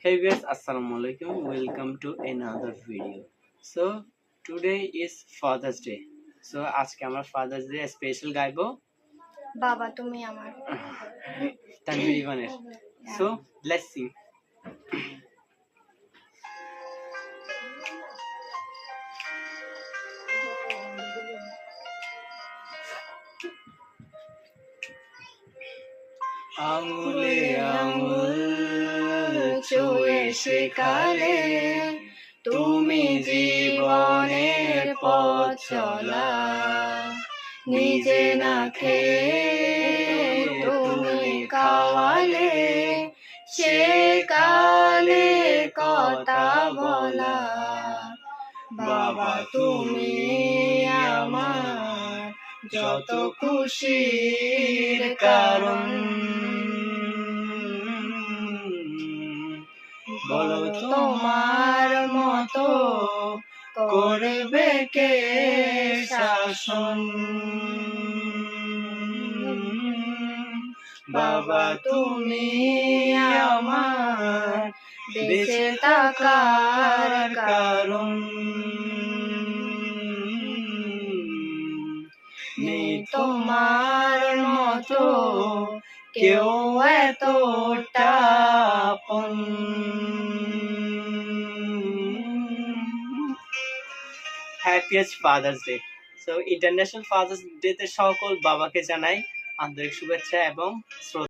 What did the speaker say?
Hey guys, assalamu alaikum. Welcome to another video. So today is Father's Day. So আজকে আমরা Father's Day special গাইবো বাবা তুমি আমার তানভীর ইভানের। So let's sing. আঙুলে আঙুল ছুঁয়ে শেখালে তুমি জীবনের পথ চলা, নিজে না খেয়ে তুমি খাওয়ালে সেকালে কথা বলা। বাবা তুমি আমার যত খুশির কারণ, বলো তোমার মতো করবে কে শাসন। বাবা তুমি আমার বেঁচে থাকার কারণ, নেই তোমার মতো কেউ এতটা আপন। Happiest father's day. So international father's day তে সকল বাবাকে জানাই আন্তরিক শুভেচ্ছা এবং শ্রদ্ধা।